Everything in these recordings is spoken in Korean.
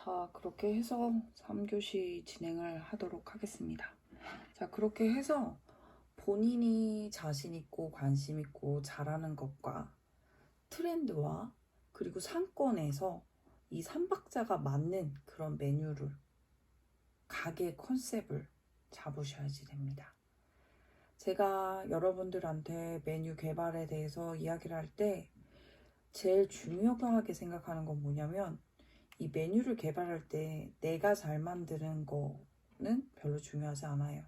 자, 그렇게 해서 3교시 진행을 하도록 하겠습니다. 자, 그렇게 해서 본인이 자신 있고 관심 있고 잘하는 것과 트렌드와 그리고 상권에서 이 3박자가 맞는 그런 메뉴를, 가게 컨셉을 잡으셔야지 됩니다. 제가 여러분들한테 메뉴 개발에 대해서 이야기를 할 때 제일 중요하게 생각하는 건 뭐냐면, 이 메뉴를 개발할 때 내가 잘 만드는 거는 별로 중요하지 않아요.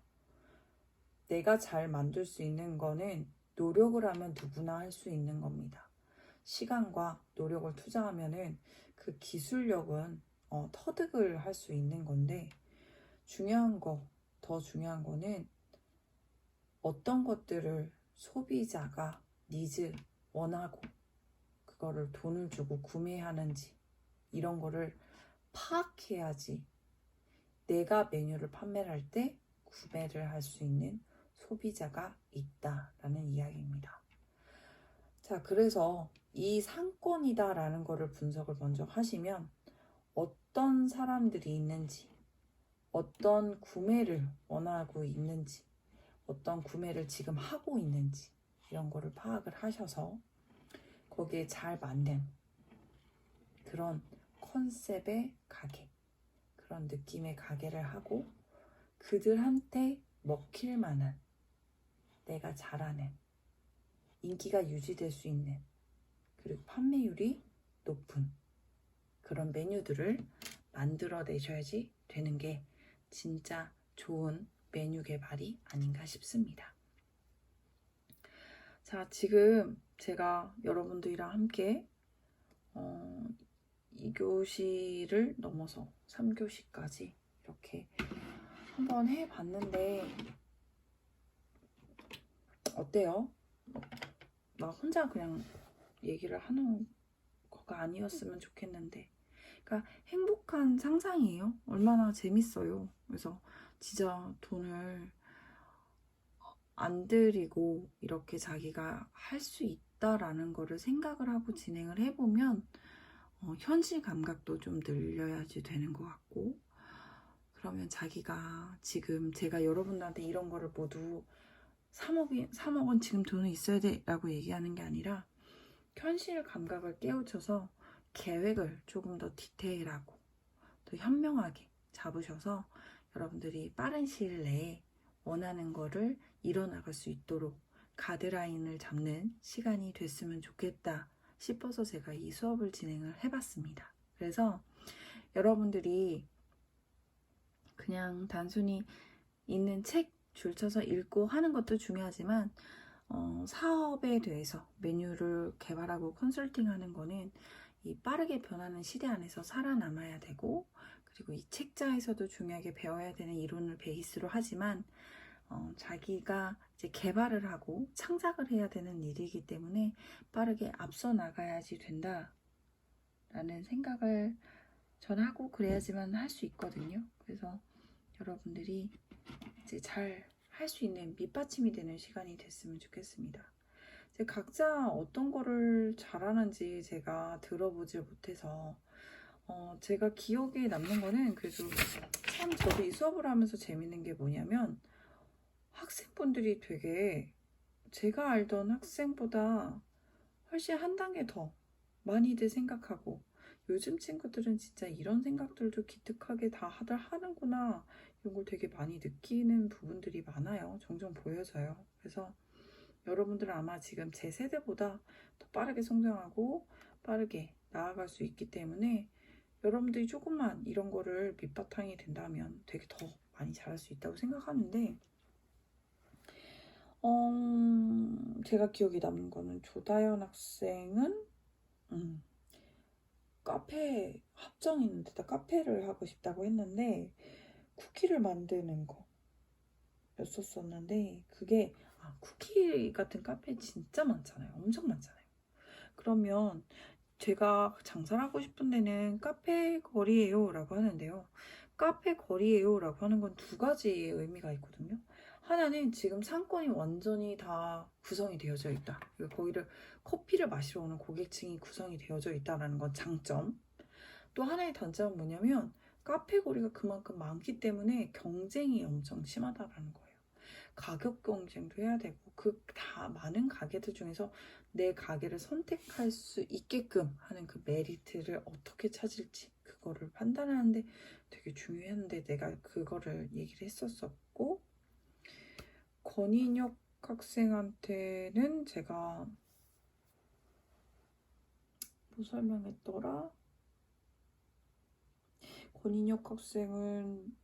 내가 잘 만들 수 있는 거는 노력을 하면 누구나 할 수 있는 겁니다. 시간과 노력을 투자하면은 그 기술력은 터득을 할 수 있는 건데, 더 중요한 거는 어떤 것들을 소비자가 원하고 그거를 돈을 주고 구매하는지, 이런 거를 파악해야지 내가 메뉴를 판매를 할 때 구매를 할 수 있는 소비자가 있다라는 이야기입니다. 자, 그래서 이 상권이다라는 거를 분석을 먼저 하시면 어떤 사람들이 있는지, 어떤 구매를 원하고 있는지, 어떤 구매를 지금 하고 있는지, 이런 거를 파악을 하셔서 거기에 잘 맞는 그런 컨셉의 가게, 그런 느낌의 가게를 하고 그들한테 먹힐 만한, 내가 잘하는, 인기가 유지될 수 있는, 그리고 판매율이 높은 그런 메뉴들을 만들어내셔야지 되는 게 진짜 좋은 메뉴 개발이 아닌가 싶습니다. 자, 지금 제가 여러분들이랑 함께 2교시를 넘어서 3교시까지 이렇게 한번 해봤는데 어때요? 나 혼자 그냥 얘기를 하는 거가 아니었으면 좋겠는데, 그러니까 행복한 상상이에요. 얼마나 재밌어요. 그래서 진짜 돈을 안 들이고 이렇게 자기가 할 수 있다라는 거를 생각을 하고 진행을 해보면 현실 감각도 좀 늘려야지 되는 것 같고, 그러면 자기가 지금 제가 여러분들한테 이런 거를 모두 3억은 지금 돈이 있어야 돼 라고 얘기하는 게 아니라 현실 감각을 깨우쳐서 계획을 조금 더 디테일하고 더 현명하게 잡으셔서 여러분들이 빠른 시일 내에 원하는 거를 이뤄나갈 수 있도록 가드라인을 잡는 시간이 됐으면 좋겠다 싶어서 제가 이 수업을 진행을 해봤습니다. 그래서 여러분들이 그냥 단순히 있는 책 줄쳐서 읽고 하는 것도 중요하지만 사업에 대해서 메뉴를 개발하고 컨설팅하는 거는 이 빠르게 변하는 시대 안에서 살아남아야 되고, 그리고 이 책자에서도 중요하게 배워야 되는 이론을 베이스로 하지만 자기가 이제 개발을 하고 창작을 해야 되는 일이기 때문에 빠르게 앞서 나가야지 된다라는 생각을 전 하고, 그래야지만 할 수 있거든요. 그래서 여러분들이 이제 잘 할 수 있는 밑받침이 되는 시간이 됐으면 좋겠습니다. 각자 어떤 거를 잘하는지 제가 들어보질 못해서 제가 기억에 남는 거는, 그래도 참 저도 이 수업을 하면서 재밌는 게 뭐냐면, 학생분들이 되게 제가 알던 학생보다 훨씬 한 단계 더 많이들 생각하고, 요즘 친구들은 진짜 이런 생각들도 기특하게 다들 하는구나, 이런 걸 되게 많이 느끼는 부분들이 많아요. 종종 보여져요. 그래서 여러분들은 아마 지금 제 세대보다 더 빠르게 성장하고 빠르게 나아갈 수 있기 때문에 여러분들이 조금만 이런 거를 밑바탕이 된다면 되게 더 많이 잘할 수 있다고 생각하는데, 제가 기억에 남는 거는 조다현 학생은 카페 합정 있는 데다 카페를 하고 싶다고 했는데 쿠키를 만드는 거였었는데, 그게 쿠키 같은 카페 진짜 많잖아요. 엄청 많잖아요. 그러면 제가 장사를 하고 싶은 데는 카페 거리예요 라고 하는데요, 카페 거리예요 라고 하는 건 두 가지의 의미가 있거든요. 하나는 지금 상권이 완전히 다 구성이 되어져 있다, 거기를 커피를 마시러 오는 고객층이 구성이 되어져 있다는 건 장점. 또 하나의 단점은 뭐냐면 카테고리가 그만큼 많기 때문에 경쟁이 엄청 심하다라는 거예요. 가격 경쟁도 해야 되고 그 다 많은 가게들 중에서 내 가게를 선택할 수 있게끔 하는 그 메리트를 어떻게 찾을지 그거를 판단하는데 되게 중요한데 내가 그거를 얘기를 했었었고 권인혁 학생한테는 제가 뭐 설명했더라? 권인혁 학생은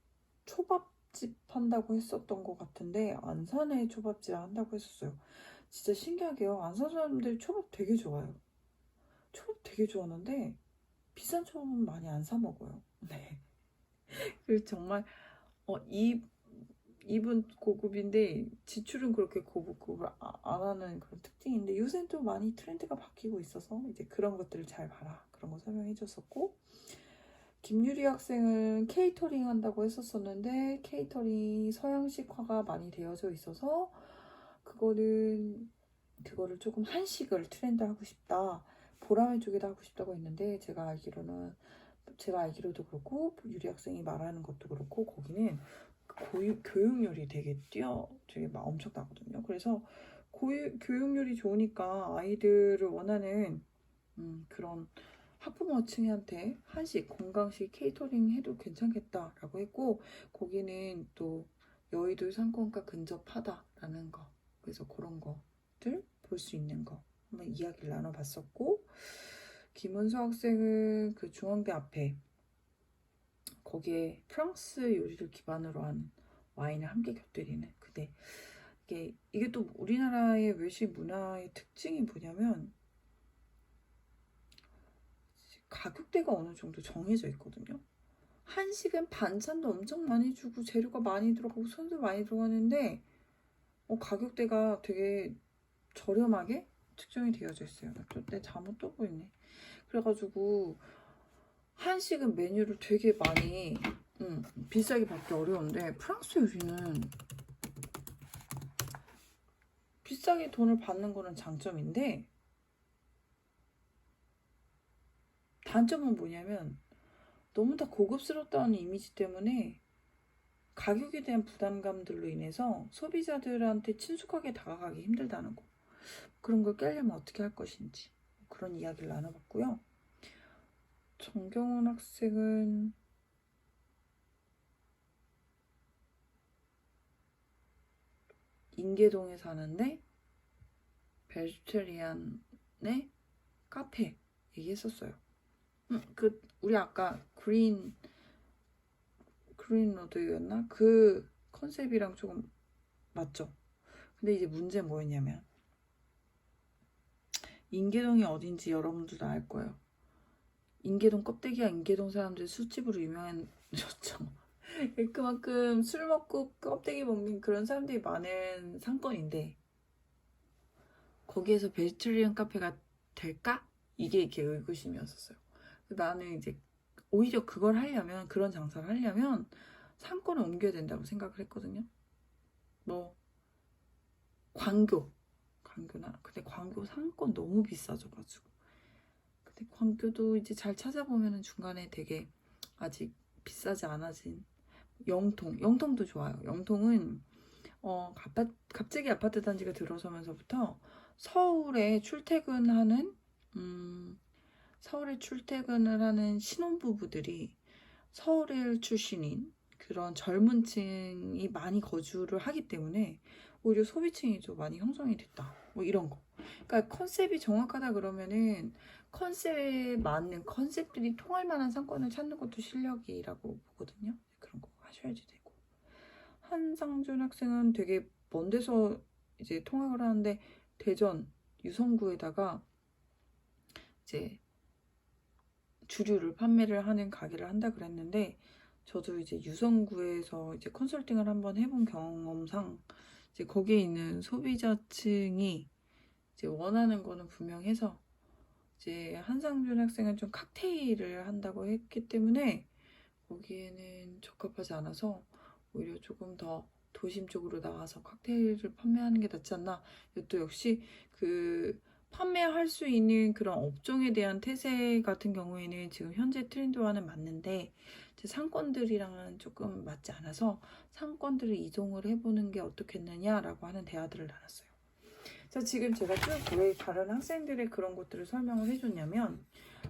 초밥집 한다고 했었던 것 같은데 안산에 초밥집 한다고 했었어요. 진짜 신기하게요. 안산 사람들이 초밥 되게 좋아요. 초밥 되게 좋아하는데 비싼 초밥은 많이 안 사 먹어요. 네. 그래서 정말 입은 고급인데 지출은 그렇게 고급을 안 하는 그런 특징인데 요새는 또 많이 트렌드가 바뀌고 있어서 이제 그런 것들을 잘 봐라 그런 거 설명해 줬었고 김유리 학생은 케이터링 한다고 했었었는데 케이터링 서양식화가 많이 되어져 있어서 그거를 조금 한식을 트렌드 하고 싶다 보라매 쪽에다 하고 싶다고 했는데 제가 알기로도 그렇고 유리 학생이 말하는 것도 그렇고 거기는 교육열이 되게 막 엄청나거든요. 그래서 교육열이 좋으니까 아이들을 원하는 그런 학부모층한테 한식, 건강식 케이터링 해도 괜찮겠다라고 했고 거기는 또 여의도 상권과 근접하다라는 거 그래서 그런 것들 볼 수 있는 거 한번 이야기를 나눠봤었고 김은수 학생은 그 중앙대 앞에 거기에 프랑스 요리를 기반으로 한 와인을 함께 곁들이는 근데 이게 또 우리나라의 외식 문화의 특징이 뭐냐면 가격대가 어느 정도 정해져 있거든요. 한식은 반찬도 엄청 많이 주고 재료가 많이 들어가고 손도 많이 들어가는데 가격대가 되게 저렴하게 측정이 되어져 있어요. 내 잘못 떠고 있네. 그래가지고 한식은 메뉴를 되게 많이 비싸게 받기 어려운데 프랑스 요리는 비싸게 돈을 받는 거는 장점인데 단점은 뭐냐면 너무 다 고급스럽다는 이미지 때문에 가격에 대한 부담감들로 인해서 소비자들한테 친숙하게 다가가기 힘들다는 거 그런 걸 깨려면 어떻게 할 것인지 그런 이야기를 나눠봤고요. 정경훈 학생은 인계동에 사는데 베지테리안의 카페 얘기했었어요. 우리 아까 그린로드였나? 그 컨셉이랑 조금 맞죠? 근데 이제 문제 뭐였냐면 인계동이 어딘지 여러분들도 알 거예요. 인계동 껍데기가 인계동 사람들 술집으로 유명해졌죠. 그만큼 술 먹고 껍데기 먹는 그런 사람들이 많은 상권인데 거기에서 베지테리언 카페가 될까? 이게 이렇게 의구심이었었어요. 나는 이제 오히려 그런 장사를 하려면 상권을 옮겨야 된다고 생각을 했거든요. 뭐 광교나 근데 광교 상권 너무 비싸져가지고 근데 광교도 이제 잘 찾아보면은 중간에 되게 아직 비싸지 않아진 영통도 좋아요. 영통은 갑자기 아파트 단지가 들어서면서부터 서울에 출퇴근을 하는 신혼부부들이 서울 출신인 그런 젊은 층이 많이 거주를 하기 때문에 오히려 소비층이 좀 많이 형성이 됐다. 뭐 이런 거. 그러니까 컨셉이 정확하다 그러면은 컨셉에 맞는 컨셉들이 통할 만한 상권을 찾는 것도 실력이라고 보거든요. 그런 거 하셔야지 되고. 한상준 학생은 되게 먼 데서 이제 통학을 하는데 대전 유성구에다가 이제 주류를 판매를 하는 가게를 한다 그랬는데 저도 이제 유성구에서 이제 컨설팅을 한번 해본 경험상 이제 거기에 있는 소비자층이 이제 원하는 거는 분명해서 이제 한상준 학생은 좀 칵테일을 한다고 했기 때문에 거기에는 적합하지 않아서 오히려 조금 더 도심 쪽으로 나가서 칵테일을 판매하는 게 낫지 않나. 이것도 역시 그 판매할 수 있는 그런 업종에 대한 태세 같은 경우에는 지금 현재 트렌드와는 맞는데 제 상권들이랑은 조금 맞지 않아서 상권들을 이동을 해보는 게 어떻겠느냐라고 하는 대화들을 나눴어요. 자, 지금 제가 쭉 왜 다른 학생들의 그런 것들을 설명을 해줬냐면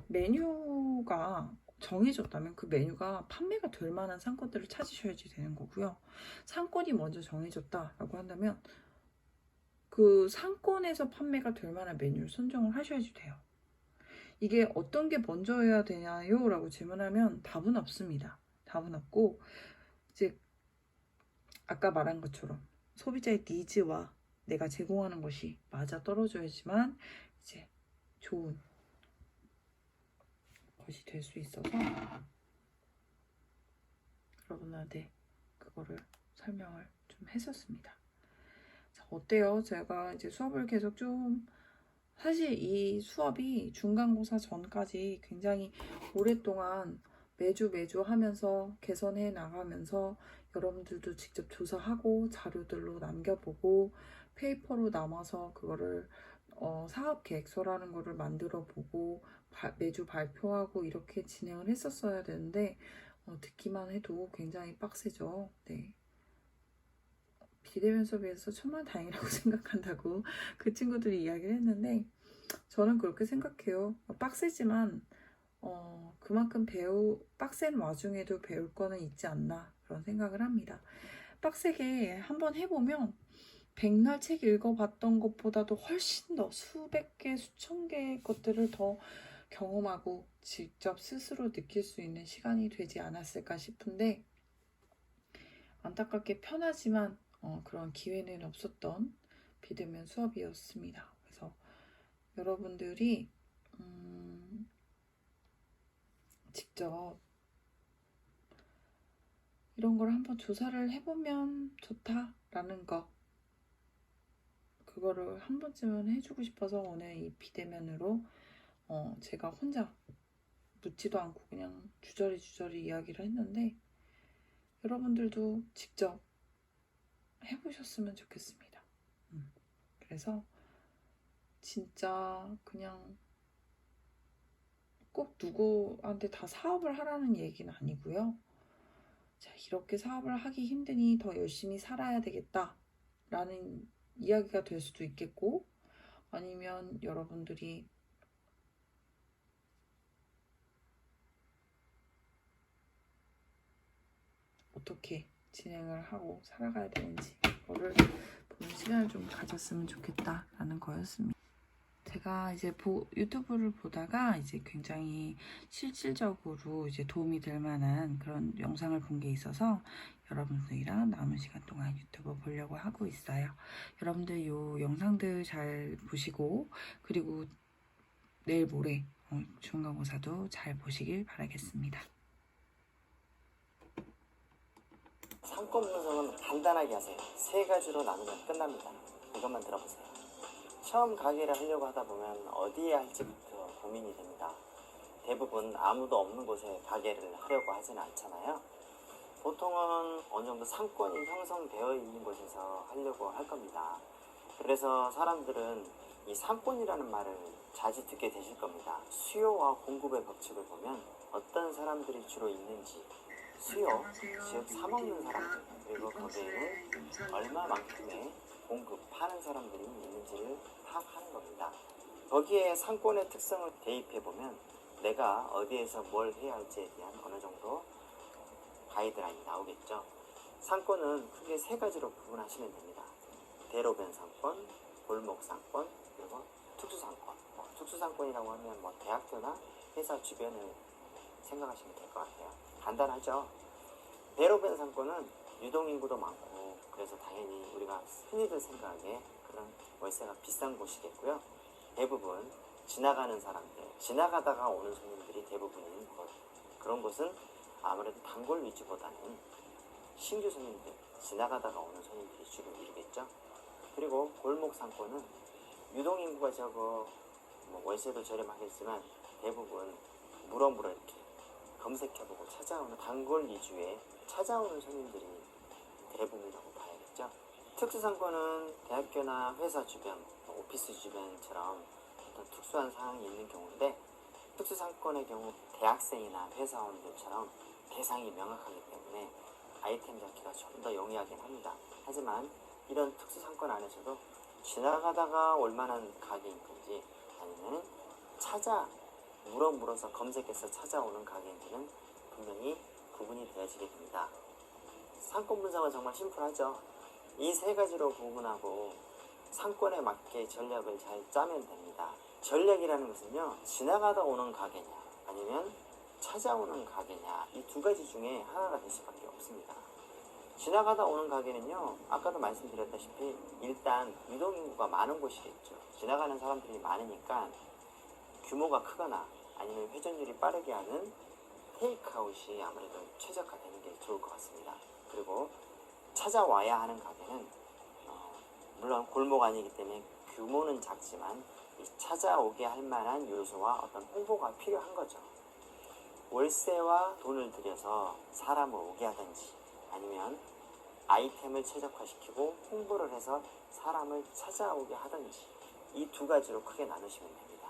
메뉴가 정해졌다면 그 메뉴가 판매가 될 만한 상권들을 찾으셔야지 되는 거고요. 상권이 먼저 정해졌다라고 한다면 그 상권에서 판매가 될 만한 메뉴를 선정을 하셔야지 돼요. 이게 어떤 게 먼저여야 되나요? 라고 질문하면 답은 없습니다. 답은 없고 이제 아까 말한 것처럼 소비자의 니즈와 내가 제공하는 것이 맞아 떨어져야지만 이제 좋은 것이 될 수 있어서 여러분한테 그거를 설명을 좀 했었습니다. 자, 어때요? 제가 이제 수업을 계속 좀 사실 이 수업이 중간고사 전까지 굉장히 오랫동안 매주 하면서 개선해 나가면서 여러분들도 직접 조사하고 자료들로 남겨보고 페이퍼로 남아서 그거를 사업 계획서라는 거를 만들어 보고 매주 발표하고 이렇게 진행을 했었어야 되는데 듣기만 해도 굉장히 빡세죠. 네. 비대면 수업에서 천만다행이라고 생각한다고 그 친구들이 이야기를 했는데 저는 그렇게 생각해요. 빡세지만 그만큼 빡센 와중에도 배울 거는 있지 않나 그런 생각을 합니다. 빡세게 한번 해보면 백날 책 읽어봤던 것보다도 훨씬 더 수백 개, 수천 개의 것들을 더 경험하고 직접 스스로 느낄 수 있는 시간이 되지 않았을까 싶은데 안타깝게 편하지만 그런 기회는 없었던 비대면 수업이었습니다. 그래서 여러분들이 직접 이런 걸 한번 조사를 해보면 좋다라는 거 그거를 한 번쯤은 해주고 싶어서 오늘 이 비대면으로 제가 혼자 묻지도 않고 그냥 주저리 이야기를 했는데 여러분들도 직접 해보셨으면 좋겠습니다. 그래서 진짜 그냥 꼭 누구한테 다 사업을 하라는 얘기는 아니고요. 자, 이렇게 사업을 하기 힘드니 더 열심히 살아야 되겠다라는 이야기가 될 수도 있겠고 아니면 여러분들이 어떻게 진행을 하고 살아가야 되는지 그거를 보는 시간을 좀 가졌으면 좋겠다라는 거였습니다. 제가 이제 유튜브를 보다가 이제 굉장히 실질적으로 이제 도움이 될 만한 그런 영상을 본 게 있어서 여러분들이랑 남은 시간 동안 유튜브 보려고 하고 있어요. 여러분들 요 영상들 잘 보시고 그리고 내일 모레 중간고사도 잘 보시길 바라겠습니다. 상권 분석은 간단하게 하세요. 세 가지로 나누면 끝납니다. 이것만 들어보세요. 처음 가게를 하려고 하다 보면 어디에 할지부터 고민이 됩니다. 대부분 아무도 없는 곳에 가게를 하려고 하지는 않잖아요. 보통은 어느 정도 상권이 형성되어 있는 곳에서 하려고 할 겁니다. 그래서 사람들은 이 상권이라는 말을 자주 듣게 되실 겁니다. 수요와 공급의 법칙을 보면 어떤 사람들이 주로 있는지 수요, 즉 사먹는 사람들, 그리고 거기에는 얼마만큼의 공급, 파는 사람들이 있는지를 파악하는 겁니다. 거기에 상권의 특성을 대입해보면 내가 어디에서 뭘 해야 할지에 대한 어느 정도 가이드라인이 나오겠죠. 상권은 크게 세 가지로 구분하시면 됩니다. 대로변 상권, 골목 상권, 그리고 특수상권. 특수상권이라고 하면 대학교나 회사 주변을 생각하시면 될 것 같아요. 간단하죠. 대로변 상권은 유동인구도 많고 그래서 당연히 우리가 흔히들 생각하기에 그런 월세가 비싼 곳이겠고요. 대부분 지나가는 사람들, 지나가다가 오는 손님들이 대부분인 곳. 그런 곳은 아무래도 단골 위주보다는 신규 손님들, 지나가다가 오는 손님들이 주를 이루겠죠. 그리고 골목 상권은 유동인구가 적어 월세도 저렴하겠지만 대부분 물어물어 이렇게 검색해보고 찾아오는 단골 위주의 찾아오는 손님들이 대부분이라고 봐야겠죠. 특수상권은 대학교나 회사 주변, 오피스 주변처럼 어떤 특수한 상황이 있는 경우인데 특수상권의 경우 대학생이나 회사원들처럼 대상이 명확하기 때문에 아이템 잡기가 좀 더 용이하긴 합니다. 하지만 이런 특수상권 안에서도 지나가다가 올만한 가게인지 아니면 물어서 검색해서 찾아오는 가게인지는 분명히 구분이 되어지게 됩니다. 상권 분석은 정말 심플하죠. 이 세 가지로 구분하고 상권에 맞게 전략을 잘 짜면 됩니다. 전략이라는 것은요, 지나가다 오는 가게냐 아니면 찾아오는 가게냐, 이 두 가지 중에 하나가 될 수밖에 없습니다. 지나가다 오는 가게는요, 아까도 말씀드렸다시피 일단 유동인구가 많은 곳이겠죠. 지나가는 사람들이 많으니까 규모가 크거나 아니면 회전율이 빠르게 하는 테이크아웃이 아무래도 최적화되는 게 좋을 것 같습니다. 그리고 찾아와야 하는 가게는 물론 골목 아니기 때문에 규모는 작지만 찾아오게 할 만한 요소와 어떤 홍보가 필요한 거죠. 월세와 돈을 들여서 사람을 오게 하든지 아니면 아이템을 최적화시키고 홍보를 해서 사람을 찾아오게 하든지 이 두 가지로 크게 나누시면 됩니다.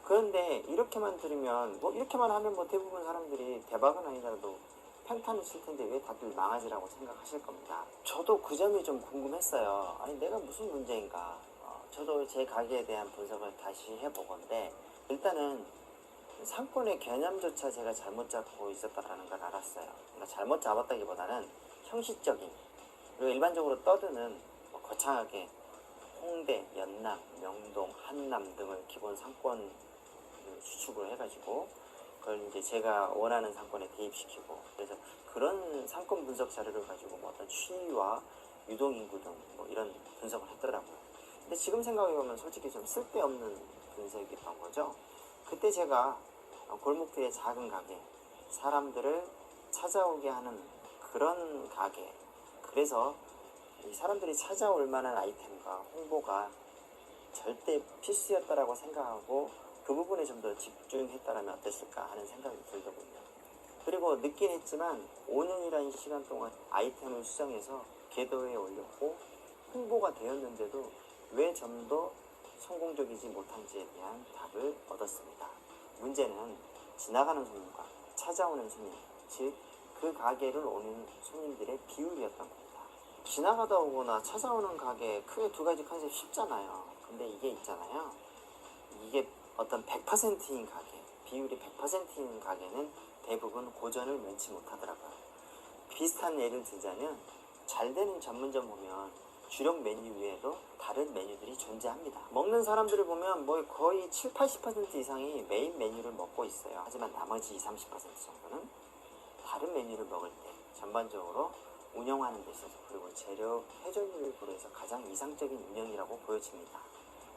그런데 이렇게만 들으면 이렇게만 하면 대부분 사람들이 대박은 아니더라도 평탄을 칠 텐데 왜 다들 망하지라고 생각하실 겁니다. 저도 그 점이 좀 궁금했어요. 아니 내가 무슨 문제인가. 저도 제 가게에 대한 분석을 다시 해보건데 일단은 상권의 개념조차 제가 잘못 잡고 있었다는 걸 알았어요. 그러니까 잘못 잡았다기보다는 형식적인 그리고 일반적으로 떠드는 거창하게 홍대, 연남, 명동, 한남 등을 기본 상권 수축을 해가지고 그걸 이제 제가 원하는 상권에 대입시키고 그래서 그런 상권 분석 자료를 가지고 어떤 추이와 유동인구 등 이런 분석을 했더라고요. 근데 지금 생각해보면 솔직히 좀 쓸데없는 분석이었던 거죠. 그때 제가 골목길의 작은 가게, 사람들을 찾아오게 하는 그런 가게, 그래서 이 사람들이 찾아올 만한 아이템과 홍보가 절대 필수였다라고 생각하고 그 부분에 좀 더 집중했다면 어땠을까 하는 생각이 들더군요. 그리고 늦긴 했지만 5년이라는 시간 동안 아이템을 수정해서 궤도에 올렸고 홍보가 되었는데도 왜 좀 더 성공적이지 못한지에 대한 답을 얻었습니다. 문제는 지나가는 손님과 찾아오는 손님, 즉 그 가게를 오는 손님들의 비율이었던 겁니다. 지나가다 오거나 찾아오는 가게 크게 두 가지 컨셉 쉽잖아요. 근데 이게 있잖아요. 이게 어떤 100%인 가게, 비율이 100%인 가게는 대부분 고전을 면치 못하더라고요. 비슷한 예를 들자면 잘 되는 전문점 보면 주력 메뉴 외에도 다른 메뉴들이 존재합니다. 먹는 사람들을 보면 거의 7, 80% 이상이 메인 메뉴를 먹고 있어요. 하지만 나머지 20, 30% 정도는 다른 메뉴를 먹을 때 전반적으로 운영하는 데 있어서 그리고 재료 회전율을 고려해서 가장 이상적인 운영이라고 보여집니다.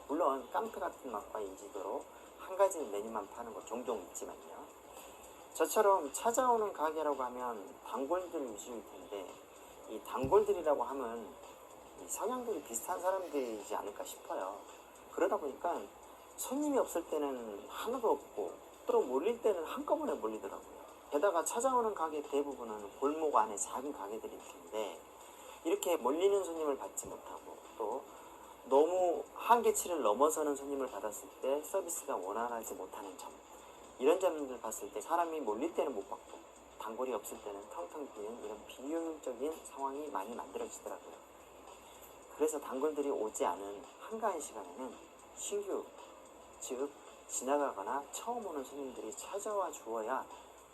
물론 깡패 같은 맛과 인지도로 한 가지 메뉴만 파는 거 종종 있지만요. 저처럼 찾아오는 가게라고 하면 단골들 위주일 텐데 이 단골들이라고 하면 이 성향들이 비슷한 사람들이지 않을까 싶어요. 그러다 보니까 손님이 없을 때는 하나도 없고 또 몰릴 때는 한꺼번에 몰리더라고요. 게다가 찾아오는 가게 대부분은 골목 안에 작은 가게들일 텐데 이렇게 몰리는 손님을 받지 못하고 또 너무 한계치를 넘어서는 손님을 받았을 때 서비스가 원활하지 못하는 점, 이런 점들 봤을 때 사람이 몰릴 때는 못 받고 단골이 없을 때는 텅텅 비는 이런 비효율적인 상황이 많이 만들어지더라고요. 그래서 단골들이 오지 않은 한가한 시간에는 신규, 즉 지나가거나 처음 오는 손님들이 찾아와 주어야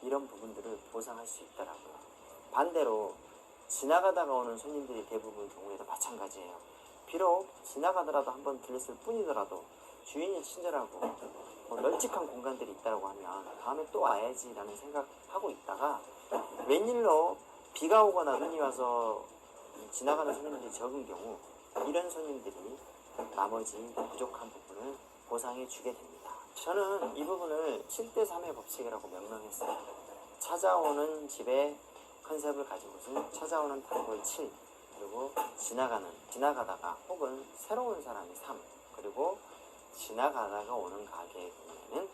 이런 부분들을 보상할 수 있더라고요. 반대로 지나가다가 오는 손님들이 대부분 경우에도 마찬가지예요. 비록 지나가더라도 한번 들렸을 뿐이더라도 주인이 친절하고 널찍한 공간들이 있다고 하면 다음에 또 와야지라는 생각하고 있다가 웬일로 비가 오거나 눈이 와서 지나가는 손님들이 적은 경우 이런 손님들이 나머지 부족한 부분을 보상해 주게 됩니다. 저는 이 부분을 7대3의 법칙이라고 명명했어요. 찾아오는 집의 컨셉을 가지고서 찾아오는 단골 7, 그리고 지나가다가 혹은 새로운 사람이 3, 그리고 지나가다가 오는 가게의 경우에는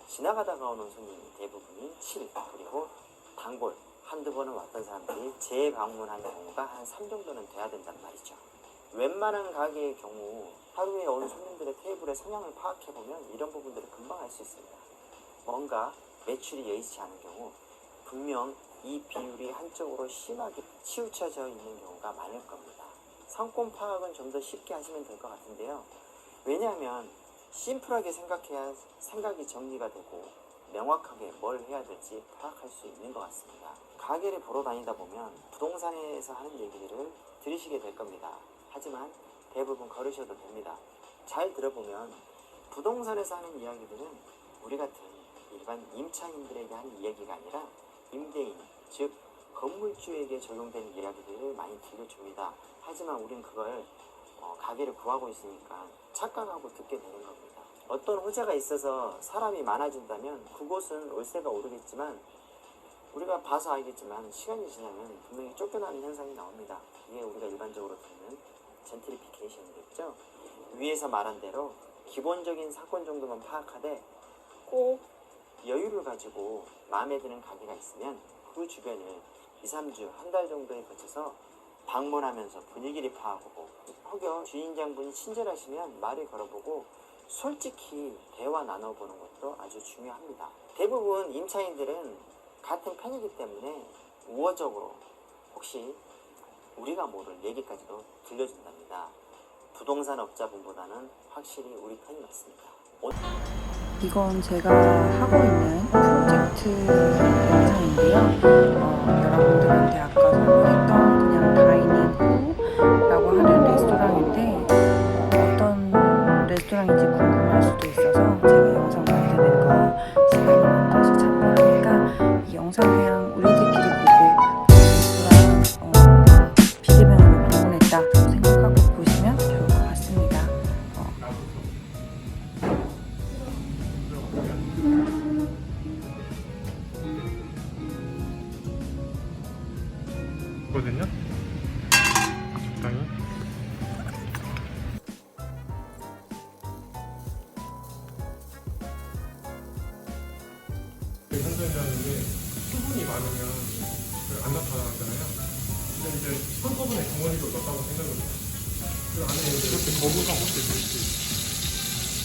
지나가다가 오는 손님이 대부분이 7, 그리고 단골 한두 번은 왔던 사람들이 재방문한 경우가 한 3 정도는 돼야 된단 말이죠. 웬만한 가게의 경우 하루에 오는 손님들의 테이블의 성향을 파악해보면 이런 부분들을 금방 알 수 있습니다. 뭔가 매출이 예의치 않은 경우 분명 이 비율이 한쪽으로 심하게 치우쳐져 있는 경우가 많을 겁니다. 상권 파악은 좀 더 쉽게 하시면 될 것 같은데요. 왜냐하면 심플하게 생각해야 생각이 정리가 되고 명확하게 뭘 해야 될지 파악할 수 있는 것 같습니다. 가게를 보러 다니다 보면 부동산에서 하는 얘기들을 들으시게 될 겁니다. 하지만 대부분 걸으셔도 됩니다. 잘 들어보면 부동산에서 하는 이야기들은 우리 같은 일반 임차인들에게 하는 이야기가 아니라 임대인, 즉 건물주에게 적용되는 이야기들을 많이 들려줍니다. 하지만 우린 그걸 가게를 구하고 있으니까 착각하고 듣게 되는 겁니다. 어떤 호재가 있어서 사람이 많아진다면 그곳은 월세가 오르겠지만 우리가 봐서 알겠지만 시간이 지나면 분명히 쫓겨나는 현상이 나옵니다. 이게 우리가 일반적으로 듣는 젠트리피케이션이겠죠. 위에서 말한 대로 기본적인 사건 정도만 파악하되 꼭 여유를 가지고 마음에 드는 가게가 있으면 그 주변을 2, 3주, 한 달 정도에 거쳐서 방문하면서 분위기를 파악하고 혹여 주인장분이 친절하시면 말을 걸어보고 솔직히 대화 나눠보는 것도 아주 중요합니다. 대부분 임차인들은 같은 편이기 때문에 우호적으로 혹시 우리가 모를 얘기까지도 들려준답니다. 부동산 업자분보다는 확실히 우리 편이 맞습니다. 이건 제가 하고 있는 프로젝트 영상인데요. 여러분들한테 아까 설명했던 그냥 다이닝후라고 하는 레스토랑인데 어떤 레스토랑인지 궁금할 수도 있어서 제가 영상 만드는 거 시간이 많아서 참고하니까 이 영상 그냥 우리들끼리 보고 레스토랑 비대면으로 방문했다고 생각하고 보시면 좋을 것 같습니다. 거든요. 적당히. 현장이라는 게 수분이 많으면 안 나타나잖아요. 근데 이제 한꺼번에 덩어리로 넣었다고 생각을 해요. 그 안에 이렇게 거부감 없게 될수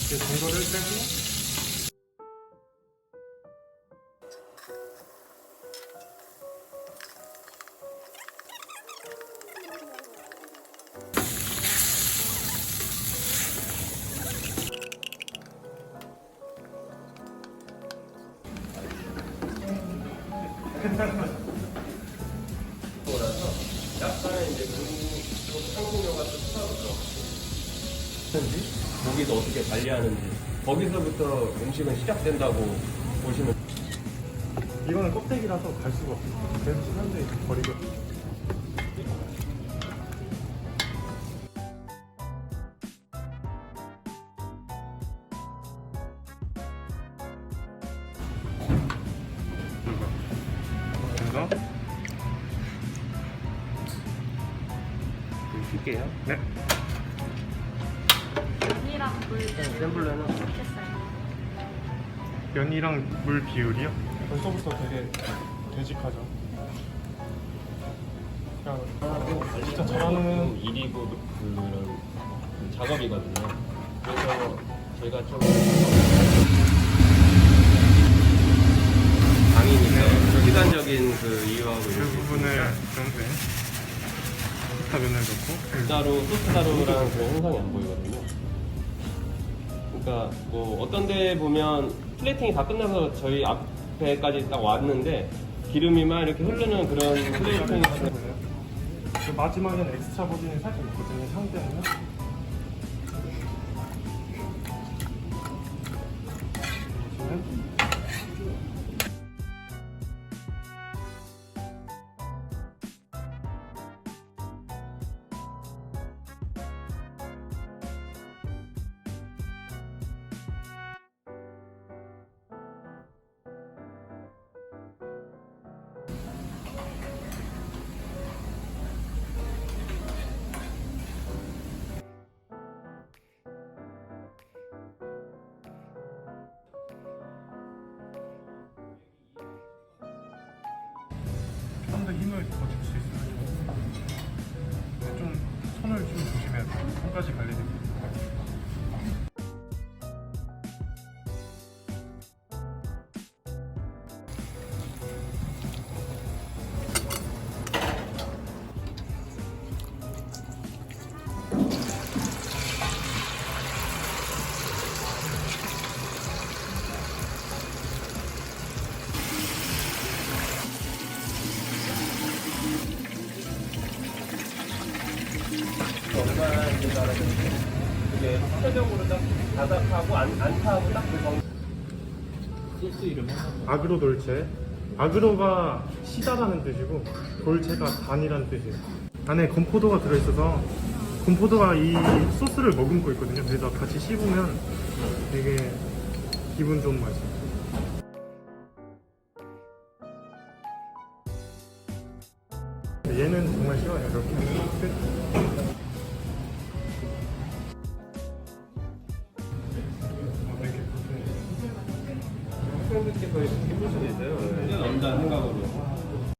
있게 정도를 빼고. 약간의 이제 한국어가 좀 고기도 어떻게 관리하는지 거기서부터 음식은 시작된다고 보시면. 이거는 껍데기라서 갈 수가 없어요. 그래서 사람들이 버리거든요. 그래서 줄게요. 네. 면이랑 물 센 불로는 넣겠어요. 면이랑 물 비율이요? 벌써부터 되게 되직하죠. 그냥 진짜 잘하는 일이고 그런 작업이거든요. 그래서 제가 좀 강의니까 시간적인 그 이유하고 그 이렇게 부분을 좀 스타 면을 넣고 따로 소스 따로랑 그런 현상이 안 보이거든요. 그러니까 뭐 어떤 데 보면 플레이팅이 다 끝나서 저희 앞에까지 딱 왔는데 기름이 막 이렇게 흐르는 그런 플레이팅이 그 마지막에는 엑스트라 버진이 살짝 있거든요. 향 때문에. 보시면 좀 더 힘을 더 줄 수 있어요. 좀 손을 좀 조심해야 돼요. 손까지 관리되고. 얼마나 이제 잘하는데 이게 전체적으로 딱 바삭하고 안 타고 딱그 정도. 소스 이름은 아그로 돌체. 아그로가 시다라는 뜻이고 돌체가 단이라는 뜻이에요. 안에 건포도가 들어있어서 건포도가 이 소스를 머금고 있거든요. 그래서 같이 씹으면 되게 기분 좋은 맛이에요. 얘는 정말 쉬워요. 이렇게 끝. 학생들께 거의 해볼 수도 있어요. 남자 생각으로.